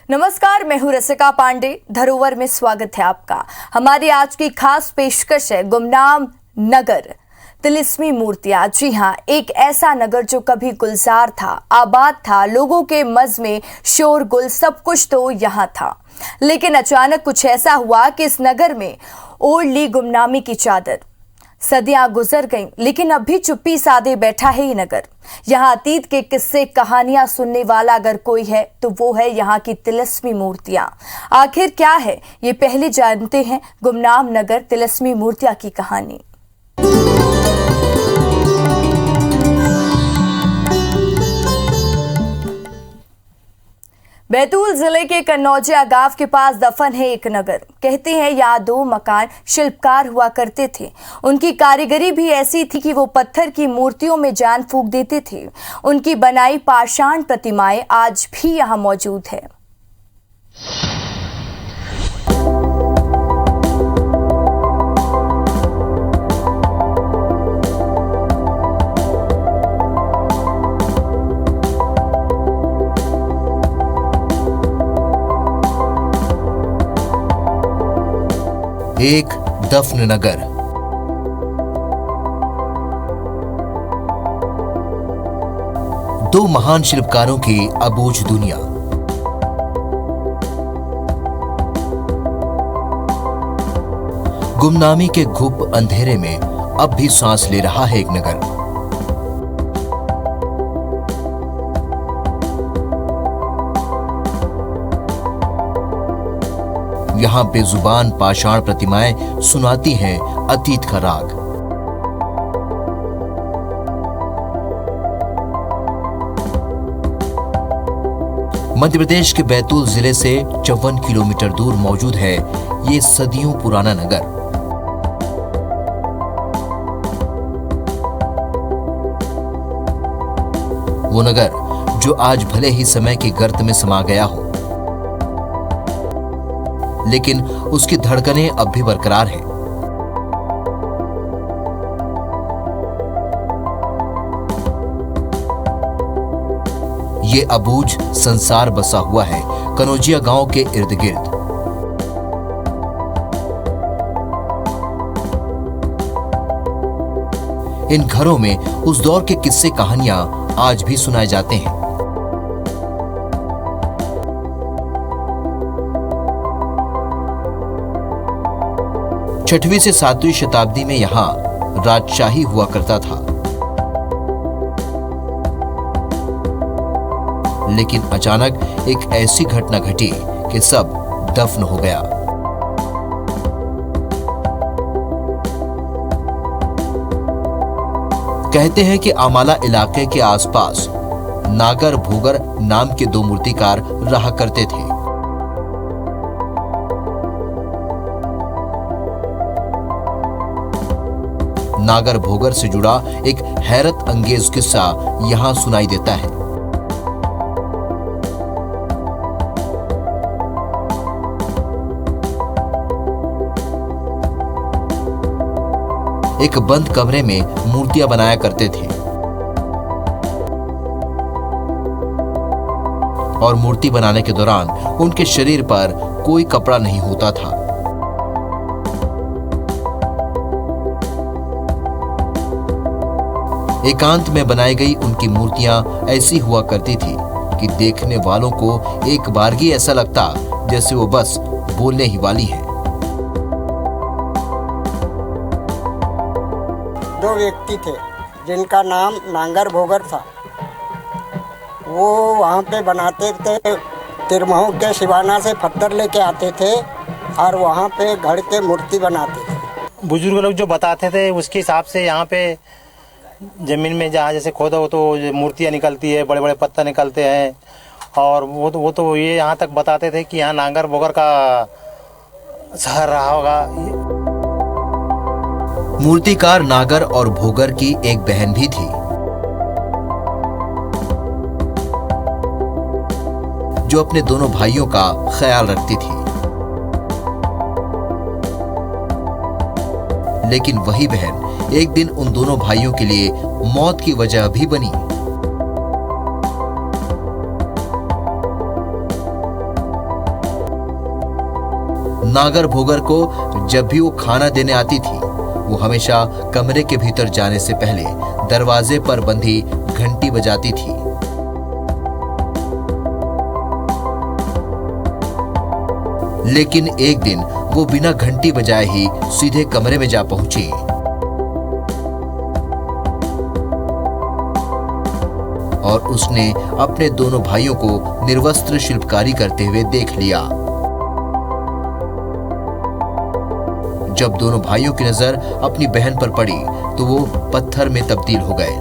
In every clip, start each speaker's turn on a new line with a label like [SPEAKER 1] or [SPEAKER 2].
[SPEAKER 1] नमस्कार, मैं हूं रसिका पांडे। धरोहर में स्वागत है आपका। हमारी आज की खास पेशकश है गुमनाम नगर, तिलिस्मी मूर्तियां। जी हां, एक ऐसा नगर जो कभी गुलजार था, आबाद था, लोगों के मज़े, शोरगुल, सब कुछ तो यहां था। लेकिन अचानक कुछ ऐसा हुआ कि इस नगर में ओढ़ ली गुमनामी की चादर। सदियां गुजर गईं, लेकिन अब भी चुप्पी साधे बैठा है ये नगर। यहाँ अतीत के किस्से कहानियां सुनने वाला अगर कोई है तो वो है यहाँ की तिलिस्मी मूर्तियां। आखिर क्या है ये, पहले जानते हैं गुमनाम नगर तिलिस्मी मूर्तियां की कहानी। बैतूल जिले के कन्नौजिया गांव के पास दफन है एक नगर। कहते हैं यहाँ 2 मकान शिल्पकार हुआ करते थे। उनकी कारीगरी भी ऐसी थी कि वो पत्थर की मूर्तियों में जान फूंक देते थे। उनकी बनाई पाषाण प्रतिमाएं आज भी यहाँ मौजूद है।
[SPEAKER 2] एक दफन नगर। दो महान शिल्पकारों की अबूझ दुनिया। गुमनामी के गुप्त अंधेरे में अब भी सांस ले रहा है एक नगर। यहाँ बेजुबान पाषाण प्रतिमाएं सुनाती हैं अतीत का राग। मध्य प्रदेश के बैतूल जिले से 54 किलोमीटर दूर मौजूद है ये सदियों पुराना नगर। वो नगर जो आज भले ही समय के गर्त में समा गया हो, लेकिन उसकी धड़कनें अब भी बरकरार हैं। ये अबूझ संसार बसा हुआ है कन्नौजिया गांव के इर्द गिर्द। इन घरों में उस दौर के किस्से कहानियां आज भी सुनाए जाते हैं। 6वीं से 7वीं शताब्दी में यहाँ राजशाही हुआ करता था, लेकिन अचानक एक ऐसी घटना घटी कि सब दफन हो गया। कहते हैं कि आमाला इलाके के आसपास नागर भोगर नाम के 2 मूर्तिकार रहा करते थे। नागर भोगर से जुड़ा एक हैरत अंगेज किस्सा यहां सुनाई देता है। एक बंद कमरे में मूर्तियां बनाया करते थे और मूर्ति बनाने के दौरान उनके शरीर पर कोई कपड़ा नहीं होता था। एकांत में बनाई गई उनकी मूर्तियां ऐसी हुआ करती थी कि देखने वालों को एक बारगी ऐसा लगता जैसे वो बस बोलने ही वाली है।
[SPEAKER 3] 2 व्यक्ति थे जिनका नाम नागर भोगर था। वो वहाँ पे बनाते थे, तिरमहू के सिवाना से पत्थर लेके आते थे और वहाँ पे घड़ के मूर्ति बनाते थे।
[SPEAKER 4] बुजुर्ग लोग जो बताते थे उसके हिसाब से यहाँ पे जमीन में जहाँ जैसे खोदो तो मूर्तियाँ निकलती है, बड़े बड़े पत्थर निकलते हैं। और वो तो ये यहाँ तक बताते थे कि यहाँ नागर भोगर का शहर रहा होगा।
[SPEAKER 2] मूर्तिकार नागर और भोगर की एक बहन भी थी जो अपने दोनों भाइयों का ख्याल रखती थी। लेकिन वही बहन एक दिन उन दोनों भाइयों के लिए मौत की वजह भी बनी। नागर भोगर को जब भी वो खाना देने आती थी, वो हमेशा कमरे के भीतर जाने से पहले दरवाजे पर बंधी घंटी बजाती थी। लेकिन एक दिन वो बिना घंटी बजाए ही सीधे कमरे में जा पहुंची। और उसने अपने दोनों भाइयों को निर्वस्त्र शिल्पकारी करते हुए देख लिया। जब दोनों भाइयों की नजर अपनी बहन पर पड़ी तो वो पत्थर में तब्दील हो गए।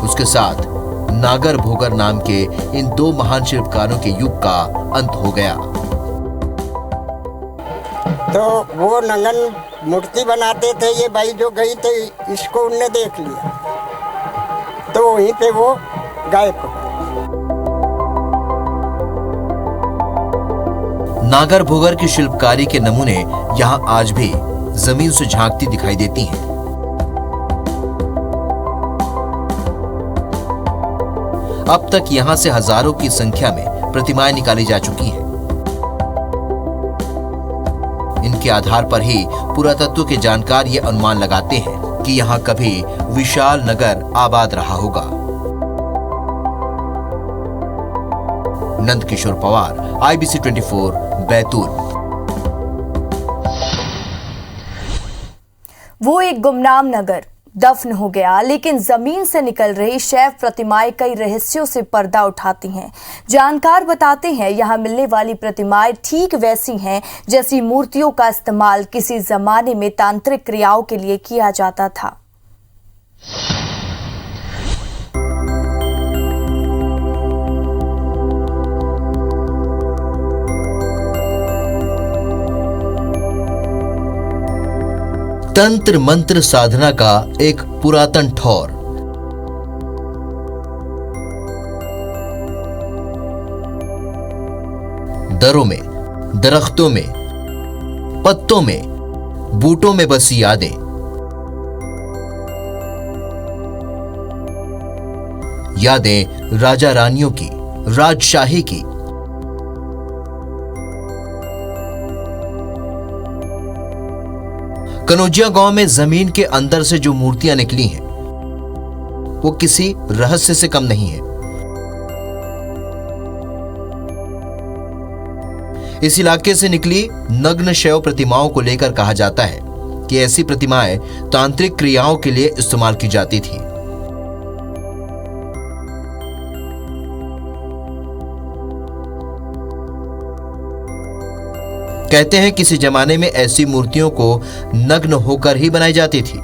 [SPEAKER 2] उसके साथ नागर भोगर नाम के इन दो महान शिल्पकारों के युग का अंत हो गया।
[SPEAKER 3] तो वो नंगन मूर्ति बनाते थे, ये भाई जो गई थे इसको उनने देख लिया, तो वहीं पे वो गायब हो गए।
[SPEAKER 2] नागर भोगर की शिल्पकारी के नमूने यहाँ आज भी जमीन से झांकती दिखाई देती हैं। अब तक यहाँ से हजारों की संख्या में प्रतिमाएं निकाली जा चुकी हैं। इनके आधार पर ही पुरातत्व के जानकार ये अनुमान लगाते हैं कि यहाँ कभी विशाल नगर आबाद रहा होगा। नंदकिशोर पवार, IBC 24, बैतूल।
[SPEAKER 1] वो एक गुमनाम नगर दफन हो गया, लेकिन जमीन से निकल रही शैव प्रतिमाएं कई रहस्यों से पर्दा उठाती हैं। जानकार बताते हैं यहाँ मिलने वाली प्रतिमाएं ठीक वैसी हैं जैसी मूर्तियों का इस्तेमाल किसी जमाने में तांत्रिक क्रियाओं के लिए किया जाता था।
[SPEAKER 2] तंत्र मंत्र साधना का एक पुरातन ठौर। दरों में, दरख्तों में, पत्तों में, बूटों में बसी यादें। यादें राजा रानियों की, राजशाही की। कनौजिया गांव में जमीन के अंदर से जो मूर्तियां निकली हैं, वो किसी रहस्य से कम नहीं है। इस इलाके से निकली नग्न शैव प्रतिमाओं को लेकर कहा जाता है कि ऐसी प्रतिमाएं तांत्रिक क्रियाओं के लिए इस्तेमाल की जाती थी। कहते हैं किसी जमाने में ऐसी मूर्तियों को नग्न होकर ही बनाई जाती थी।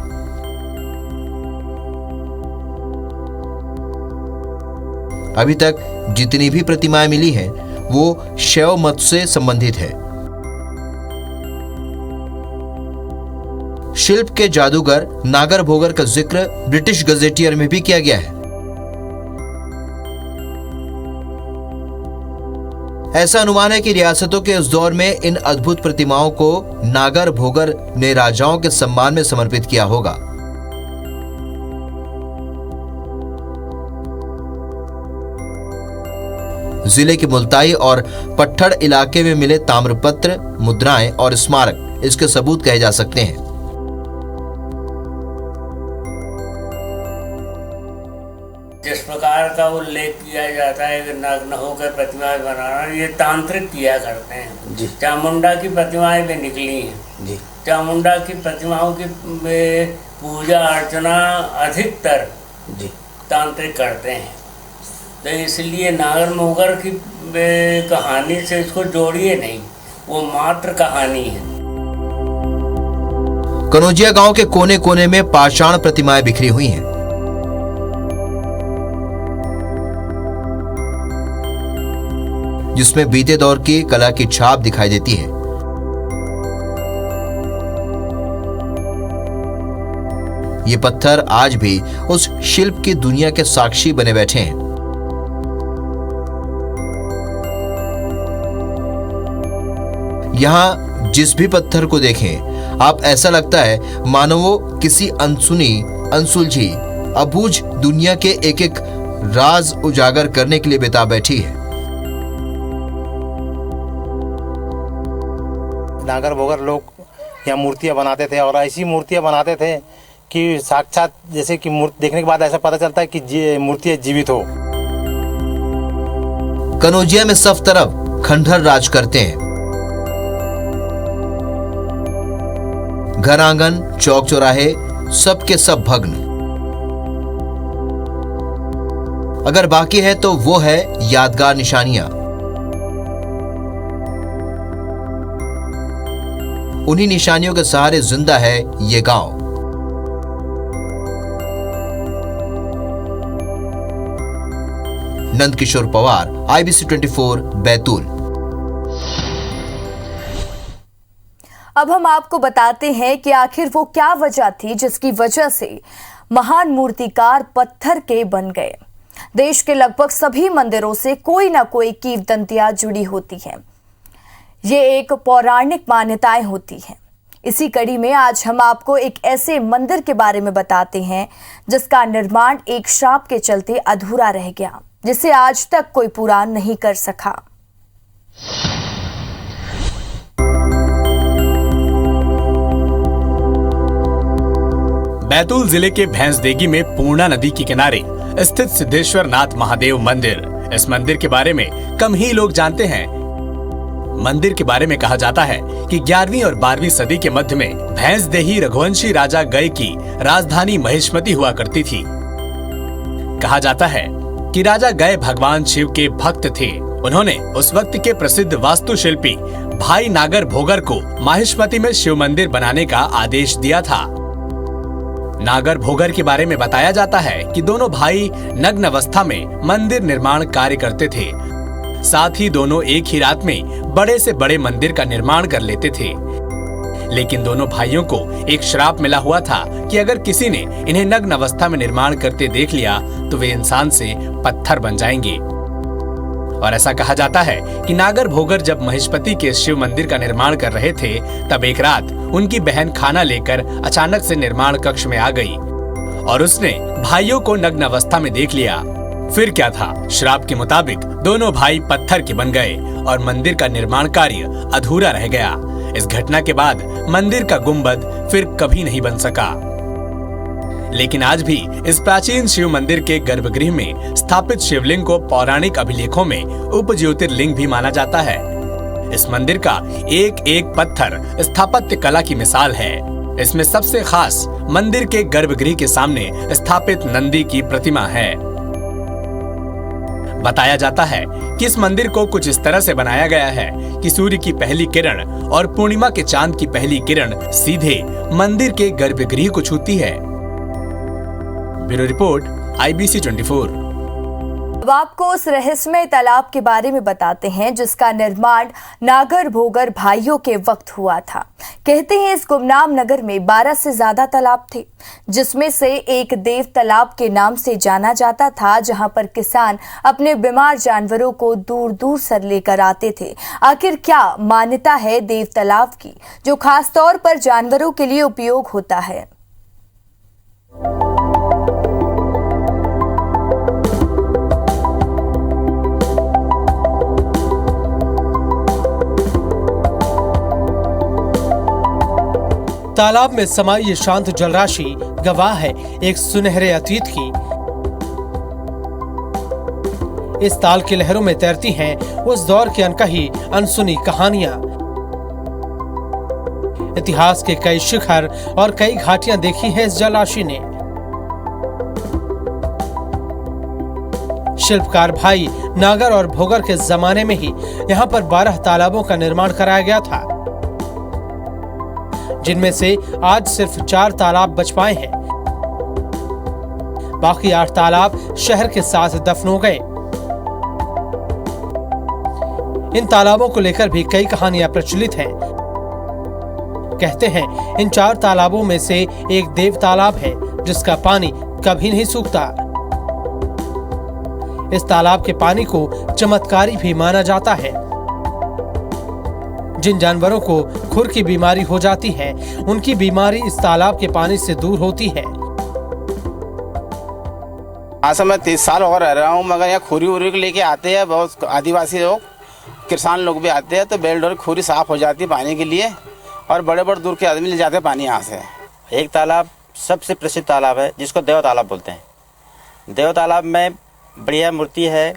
[SPEAKER 2] अभी तक जितनी भी प्रतिमाएं मिली हैं, वो शैव मत से संबंधित है। शिल्प के जादूगर नागर भोगर का जिक्र ब्रिटिश गजेटियर में भी किया गया है। ऐसा अनुमान है कि रियासतों के उस दौर में इन अद्भुत प्रतिमाओं को नागर भोगर ने राजाओं के सम्मान में समर्पित किया होगा। जिले के मुल्ताई और पट्ठड़ इलाके में मिले ताम्रपत्र, मुद्राएं और स्मारक इसके सबूत कहे जा सकते हैं।
[SPEAKER 5] जिस प्रकार का उल्लेख किया जाता है कि नग्न होकर प्रतिमाएं बनाना, ये तांत्रिक किया करते हैं जी। चामुंडा की प्रतिमाएं भी निकली हैं जी। चामुंडा की प्रतिमाओं की पूजा अर्चना अधिकतर जी तांत्रिक करते हैं, तो इसलिए नागर भोगर की कहानी से इसको जोड़िए नहीं, वो मात्र कहानी है।
[SPEAKER 2] कनौजिया गांव के कोने कोने में पाषाण प्रतिमाएं बिखरी हुई हैं। जिसमें बीते दौर की कला की छाप दिखाई देती है। ये पत्थर आज भी उस शिल्प की दुनिया के साक्षी बने बैठे हैं। यहां जिस भी पत्थर को देखें, आप ऐसा लगता है मानो वो किसी अनसुनी, अनसुलझी, अबूझ दुनिया के एक एक राज उजागर करने के लिए बेताब बैठी है।
[SPEAKER 4] नागर भोगर लोग यहाँ मूर्तियाँ बनाते थे और ऐसी मूर्तियाँ बनाते थे कि साक्षात जैसे कि मूर्ति देखने के बाद ऐसा पता चलता है कि मूर्तियाँ जीवित हो।
[SPEAKER 2] कनौजिया में सब तरफ खंडहर राज करते हैं। घर आंगन चौक चौराहे सब के सब भग्न। अगर बाकी है तो वो है यादगार निशानियां। उन्हीं निशानियों के सहारे जिंदा है ये गांव। नंदकिशोर पवार, IBC 24 बैतूल।
[SPEAKER 1] अब हम आपको बताते हैं कि आखिर वो क्या वजह थी जिसकी वजह से महान मूर्तिकार पत्थर के बन गए। देश के लगभग सभी मंदिरों से कोई ना कोई किंवदंतियां जुड़ी होती हैं। ये एक पौराणिक मान्यताएं होती हैं। इसी कड़ी में आज हम आपको एक ऐसे मंदिर के बारे में बताते हैं जिसका निर्माण एक श्राप के चलते अधूरा रह गया, जिसे आज तक कोई पूरा नहीं कर सका।
[SPEAKER 6] बैतूल जिले के भैंसदेगी में पूर्णा नदी के किनारे स्थित सिद्धेश्वर नाथ महादेव मंदिर। इस मंदिर के बारे में कम ही लोग जानते हैं। मंदिर के बारे में कहा जाता है कि 11वीं और 12वीं सदी के मध्य में भैंसदेही रघुवंशी राजा गय की राजधानी महिष्मती हुआ करती थी। कहा जाता है कि राजा गय भगवान शिव के भक्त थे। उन्होंने उस वक्त के प्रसिद्ध वास्तुशिल्पी भाई नागर भोगर को महिष्मती में शिव मंदिर बनाने का आदेश दिया था। नागर भोगर के बारे में बताया जाता है कि दोनों भाई नग्न अवस्था में मंदिर निर्माण कार्य करते थे। साथ ही दोनों एक ही रात में बड़े से बड़े मंदिर का निर्माण कर लेते थे। लेकिन दोनों भाइयों को एक श्राप मिला हुआ था कि अगर किसी ने इन्हें नग्न अवस्था में निर्माण करते देख लिया तो वे इंसान से पत्थर बन जाएंगे। और ऐसा कहा जाता है कि नागर भोगर जब महिष्मती के शिव मंदिर का निर्माण कर रहे थे तब एक रात उनकी बहन खाना लेकर अचानक से निर्माण कक्ष में आ गई और उसने भाइयों को नग्न अवस्था में देख लिया। फिर क्या था, श्राप के मुताबिक दोनों भाई पत्थर के बन गए और मंदिर का निर्माण कार्य अधूरा रह गया। इस घटना के बाद मंदिर का गुंबद फिर कभी नहीं बन सका। लेकिन आज भी इस प्राचीन शिव मंदिर के गर्भगृह में स्थापित शिवलिंग को पौराणिक अभिलेखों में उप ज्योतिर्लिंग भी माना जाता है। इस मंदिर का एक एक पत्थर स्थापत्य कला की मिसाल है। इसमें सबसे खास मंदिर के गर्भगृह के सामने स्थापित नंदी की प्रतिमा है। बताया जाता है कि इस मंदिर को कुछ इस तरह से बनाया गया है कि सूर्य की पहली किरण और पूर्णिमा के चांद की पहली किरण सीधे मंदिर के गर्भगृह को छूती है। Bureau report IBC 24।
[SPEAKER 1] अब आपको उस रहस्यमय तालाब के बारे में बताते हैं जिसका निर्माण नागर भोगर भाइयों के वक्त हुआ था। कहते हैं इस गुमनाम नगर में 12 से ज्यादा तालाब थे, जिसमें से एक देव तालाब के नाम से जाना जाता था, जहां पर किसान अपने बीमार जानवरों को दूर दूर से लेकर आते थे। आखिर क्या मान्यता है देव तालाब की, जो खास तौर पर जानवरों के लिए उपयोग होता है?
[SPEAKER 7] तालाब में समाई ये शांत जलराशि गवाह है एक सुनहरे अतीत की। इस ताल की लहरों में तैरती हैं उस दौर की अनकही अनसुनी कहानियां। इतिहास के कई शिखर और कई घाटियां देखी है इस जलराशि ने। शिल्पकार भाई नागर और भोगर के जमाने में ही यहाँ पर 12 तालाबों का निर्माण कराया गया था, जिनमें से आज सिर्फ 4 तालाब बच पाए हैं। बाकी 8 तालाब शहर के साथ दफन हो गए। इन तालाबों को लेकर भी कई कहानियां प्रचलित हैं। कहते हैं इन 4 तालाबों में से एक देव तालाब है जिसका पानी कभी नहीं सूखता। इस तालाब के पानी को चमत्कारी भी माना जाता है। जिन जानवरों को खुर की बीमारी हो जाती है उनकी बीमारी इस तालाब के पानी से दूर होती है।
[SPEAKER 8] आज मैं 30 साल होकर रह रहा हूँ, मगर यहाँ खुरी उरी लेके आते हैं बहुत आदिवासी लोग किसान लोग भी आते हैं तो बेलडोर खूरी साफ़ हो जाती है पानी के लिए, और बड़े बड़े दूर के आदमी ले जाते हैं पानी यहाँ से।
[SPEAKER 9] एक तालाब सबसे प्रसिद्ध तालाब है जिसको देव तालाब बोलते हैं। देव तालाब में बढ़िया मूर्ति है,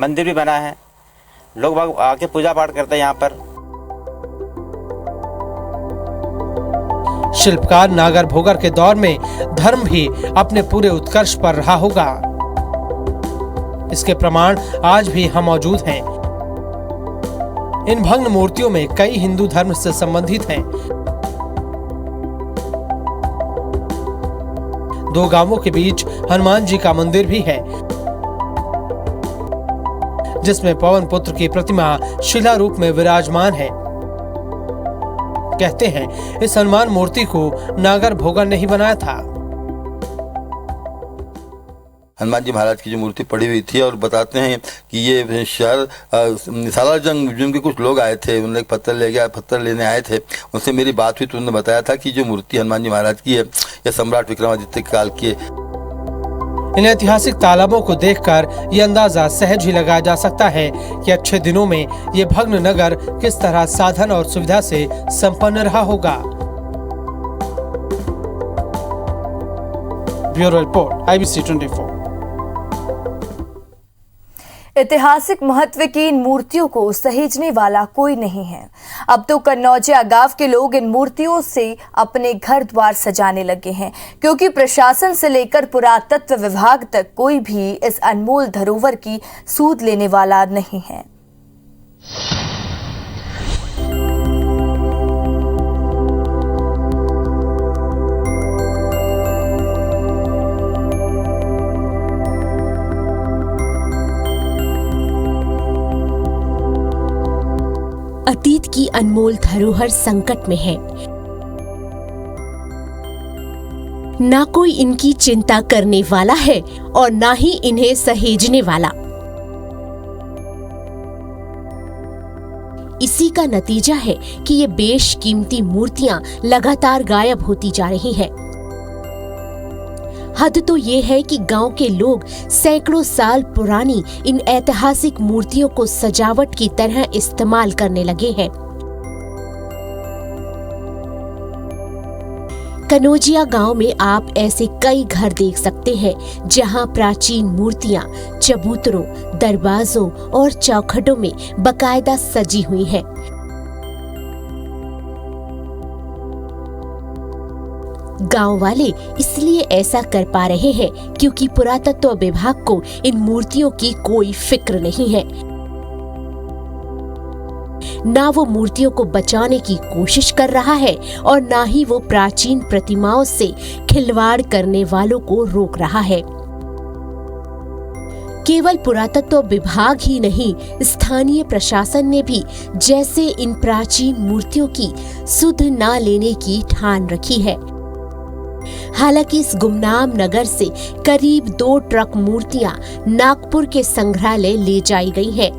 [SPEAKER 9] मंदिर भी बना है, लोग बाग आके पूजा पाठ करते हैं यहाँ पर।
[SPEAKER 7] शिल्पकार नागर भोगर के दौर में धर्म भी अपने पूरे उत्कर्ष पर रहा होगा। इसके प्रमाण आज भी हम मौजूद हैं। इन भग्न मूर्तियों में कई हिंदू धर्म से संबंधित हैं। दो गांवों के बीच हनुमान जी का मंदिर भी है, जिसमें पवन पुत्र की प्रतिमा शिला रूप में विराजमान है। कहते हैं इस हनुमान मूर्ति को नागर भोगर ने ही बनाया था।
[SPEAKER 10] हनुमान जी महाराज की जो मूर्ति पड़ी हुई थी, और बताते हैं कि ये शहर सालारजंग जिनके कुछ लोग आए थे, उन्होंने एक पत्थर लेने आए थे, उनसे मेरी बात हुई तो उन्होंने बताया था कि जो मूर्ति हनुमान जी महाराज की है यह सम्राट विक्रमादित्य काल की है।
[SPEAKER 7] इन ऐतिहासिक तालाबों को देखकर ये अंदाजा सहज ही लगाया जा सकता है कि अच्छे दिनों में ये भग्न नगर किस तरह साधन और सुविधा से संपन्न रहा होगा। Bureau report, IBC 24।
[SPEAKER 1] ऐतिहासिक महत्व की इन मूर्तियों को सहेजने वाला कोई नहीं है। अब तो कन्नौजिया गांव के लोग इन मूर्तियों से अपने घर द्वार सजाने लगे हैं, क्योंकि प्रशासन से लेकर पुरातत्व विभाग तक कोई भी इस अनमोल धरोहर की सूद लेने वाला नहीं है।
[SPEAKER 11] अतीत की अनमोल धरोहर संकट में है। ना कोई इनकी चिंता करने वाला है और ना ही इन्हें सहेजने वाला। इसी का नतीजा है कि ये बेशकीमती मूर्तियां लगातार गायब होती जा रही हैं। हद तो ये है कि गांव के लोग सैकड़ों साल पुरानी इन ऐतिहासिक मूर्तियों को सजावट की तरह इस्तेमाल करने लगे हैं। कन्नौजिया गांव में आप ऐसे कई घर देख सकते हैं जहां प्राचीन मूर्तियां चबूतरों, दरवाजों और चौखटों में बकायदा सजी हुई हैं। गांव वाले इसलिए ऐसा कर पा रहे हैं क्योंकि पुरातत्व विभाग को इन मूर्तियों की कोई फिक्र नहीं है। ना वो मूर्तियों को बचाने की कोशिश कर रहा है और ना ही वो प्राचीन प्रतिमाओं से खिलवाड़ करने वालों को रोक रहा है। केवल पुरातत्व विभाग ही नहीं, स्थानीय प्रशासन ने भी जैसे इन प्राचीन मूर्तियों की सुध ना लेने की ठान रखी है। हालांकि इस गुमनाम नगर से करीब 2 ट्रक मूर्तियां नागपुर के संग्रहालय ले जाई गई हैं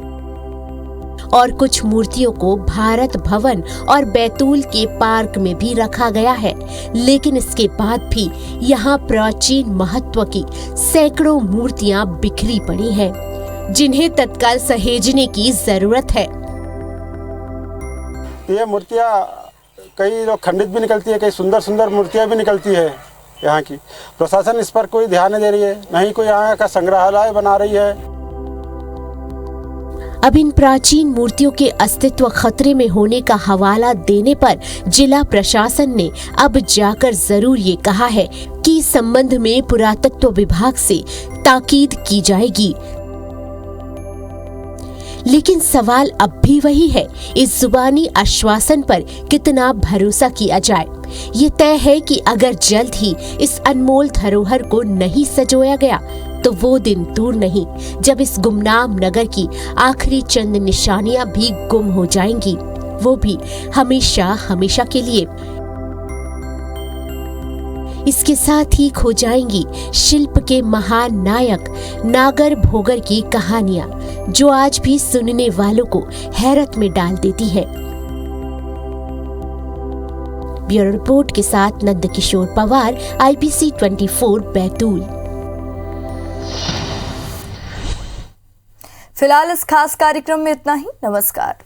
[SPEAKER 11] और कुछ मूर्तियों को भारत भवन और बैतूल के पार्क में भी रखा गया है। लेकिन इसके बाद भी यहाँ प्राचीन महत्व की सैकड़ों मूर्तियां बिखरी पड़ी हैं, जिन्हें तत्काल सहेजने की जरूरत है।
[SPEAKER 12] ये मूर्तियां कई लोग खंडित भी निकलती है, कई सुंदर सुंदर मूर्तियां भी निकलती है यहाँ की। प्रशासन इस पर कोई ध्यान नहीं दे रही है, नहीं कोई यहाँ का संग्रहालय बना रही है।
[SPEAKER 11] अब इन प्राचीन मूर्तियों के अस्तित्व खतरे में होने का हवाला देने पर जिला प्रशासन ने अब जाकर जरूर ये कहा है कि इस संबंध में पुरातत्व विभाग से ताकीद की जाएगी। लेकिन सवाल अब भी वही है, इस जुबानी आश्वासन पर कितना भरोसा किया जाए। ये तय है कि अगर जल्द ही इस अनमोल धरोहर को नहीं सजोया गया तो वो दिन दूर नहीं जब इस गुमनाम नगर की आखिरी चंद निशानियां भी गुम हो जाएंगी, वो भी हमेशा हमेशा के लिए। इसके साथ ही खो जाएंगी शिल्प के महान नायक नागर भोगर की कहानियां, जो आज भी सुनने वालों को हैरत में डाल देती है। ब्यूरो रिपोर्ट के साथ नंदकिशोर पवार, IBC 24 बैतूल।
[SPEAKER 1] फिलहाल इस खास कार्यक्रम में इतना ही। नमस्कार।